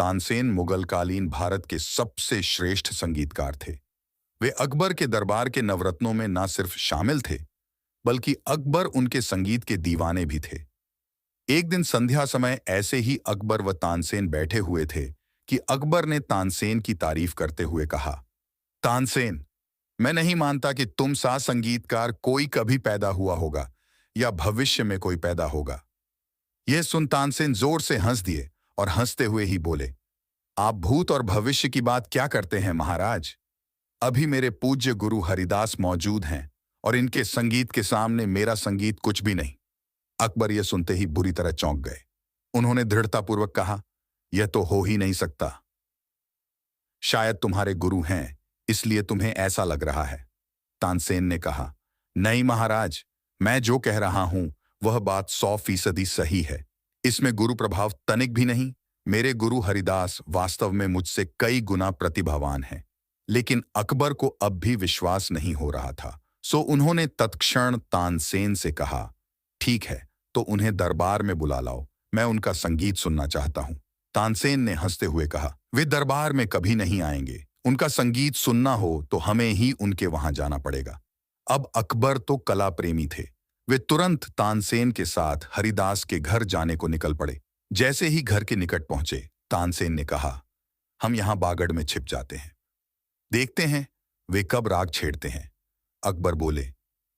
तानसेन मुगलकालीन भारत के सबसे श्रेष्ठ संगीतकार थे। वे अकबर के दरबार के नवरत्नों में न सिर्फ शामिल थे, बल्कि अकबर उनके संगीत के दीवाने भी थे। एक दिन संध्या समय ऐसे ही अकबर व तानसेन बैठे हुए थे कि अकबर ने तानसेन की तारीफ करते हुए कहा, तानसेन, मैं नहीं मानता कि तुम सा संगीतकार कोई कभी पैदा हुआ होगा या भविष्य में कोई पैदा होगा। यह सुन तानसेन जोर से हंस दिए और हंसते हुए ही बोले, आप भूत और भविष्य की बात क्या करते हैं महाराज? अभी मेरे पूज्य गुरु हरिदास मौजूद हैं और इनके संगीत के सामने मेरा संगीत कुछ भी नहीं। अकबर यह सुनते ही बुरी तरह चौंक गए। उन्होंने दृढ़तापूर्वक कहा, यह तो हो ही नहीं सकता। शायद तुम्हारे गुरु हैं, इसलिए तुम्हें ऐसा लग रहा है। तानसेन ने कहा, नहीं महाराज, मैं जो कह रहा हूं वह बात 100% सही है। इसमें गुरु प्रभाव तनिक भी नहीं। मेरे गुरु हरिदास वास्तव में मुझसे कई गुना प्रतिभावान हैं। लेकिन अकबर को अब भी विश्वास नहीं हो रहा था, सो उन्होंने तत्क्षण तानसेन से कहा, ठीक है, तो उन्हें दरबार में बुला लाओ, मैं उनका संगीत सुनना चाहता हूं। तानसेन ने हंसते हुए कहा, वे दरबार में कभी नहीं आएंगे। उनका संगीत सुनना हो तो हमें ही उनके वहां जाना पड़ेगा। अब अकबर तो कला प्रेमी थे। वे तुरंत तानसेन के साथ हरिदास के घर जाने को निकल पड़े। जैसे ही घर के निकट पहुंचे, तानसेन ने कहा, हम यहां बागड़ में छिप जाते हैं, देखते हैं वे कब राग छेड़ते हैं। अकबर बोले,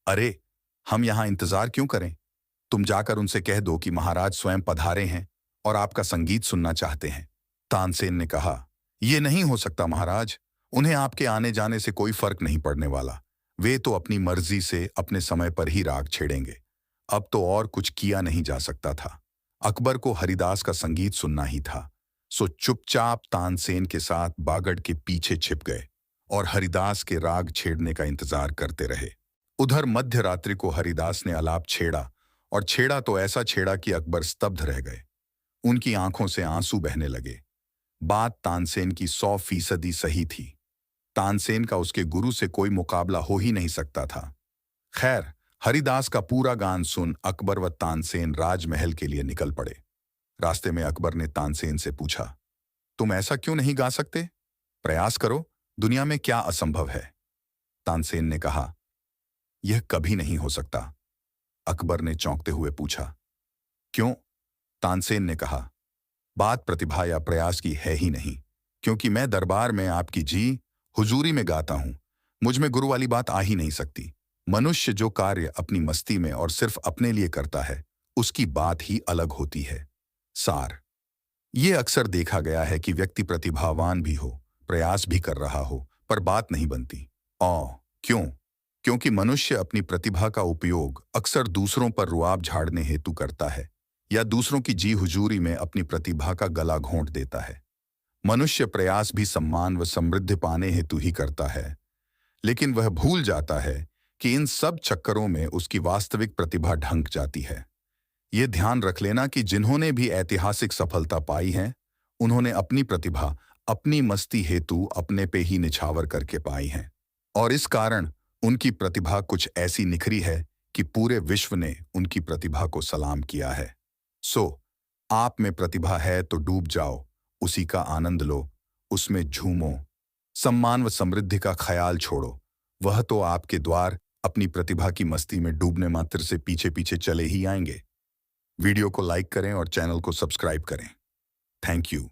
अरे, हम यहां इंतजार क्यों करें? तुम जाकर उनसे कह दो कि महाराज स्वयं पधारे हैं और आपका संगीत सुनना चाहते हैं। तानसेन ने कहा, यह नहीं हो सकता महाराज, उन्हें आपके आने जाने से कोई फर्क नहीं पड़ने वाला। वे तो अपनी मर्जी से अपने समय पर ही राग छेड़ेंगे। अब तो और कुछ किया नहीं जा सकता था। अकबर को हरिदास का संगीत सुनना ही था, सो चुपचाप तानसेन के साथ बागड़ के पीछे छिप गए और हरिदास के राग छेड़ने का इंतजार करते रहे। उधर मध्य रात्रि को हरिदास ने आलाप छेड़ा, और छेड़ा तो ऐसा छेड़ा कि अकबर स्तब्ध रह गए। उनकी आंखों से आंसू बहने लगे। बात तानसेन की 100% सही थी। तानसेन का उसके गुरु से कोई मुकाबला हो ही नहीं सकता था। खैर, हरिदास का पूरा गान सुन अकबर व तानसेन राजमहल के लिए निकल पड़े। रास्ते में अकबर ने तानसेन से पूछा, तुम ऐसा क्यों नहीं गा सकते? प्रयास करो, दुनिया में क्या असंभव है? तानसेन ने कहा, यह कभी नहीं हो सकता। अकबर ने चौंकते हुए पूछा, क्यों? तानसेन ने कहा, बात प्रतिभा या प्रयास की है ही नहीं, क्योंकि मैं दरबार में आपकी जी हुजूरी में गाता हूं। मुझ में गुरु वाली बात आ ही नहीं सकती। मनुष्य जो कार्य अपनी मस्ती में और सिर्फ अपने लिए करता है, उसकी बात ही अलग होती है। सार, ये अक्सर देखा गया है कि व्यक्ति प्रतिभावान भी हो, प्रयास भी कर रहा हो, पर बात नहीं बनती। क्यों? क्योंकि मनुष्य अपनी प्रतिभा का उपयोग अक्सर दूसरों पर रुआब झाड़ने हेतु करता है या दूसरों की जी हुजूरी में अपनी प्रतिभा का गला घोंट देता है। मनुष्य प्रयास भी सम्मान व समृद्धि पाने हेतु ही करता है, लेकिन वह भूल जाता है कि इन सब चक्करों में उसकी वास्तविक प्रतिभा ढंक जाती है। ये ध्यान रख लेना कि जिन्होंने भी ऐतिहासिक सफलता पाई है, उन्होंने अपनी प्रतिभा अपनी मस्ती हेतु अपने पे ही निछावर करके पाई है, और इस कारण उनकी प्रतिभा कुछ ऐसी निखरी है कि पूरे विश्व ने उनकी प्रतिभा को सलाम किया है। सो, आप में प्रतिभा है तो डूब जाओ, उसी का आनंद लो, उसमें झूमो। सम्मान व समृद्धि का ख्याल छोड़ो, वह तो आपके द्वार अपनी प्रतिभा की मस्ती में डूबने मात्र से पीछे पीछे चले ही आएंगे। वीडियो को लाइक करें और चैनल को सब्सक्राइब करें। Thank you.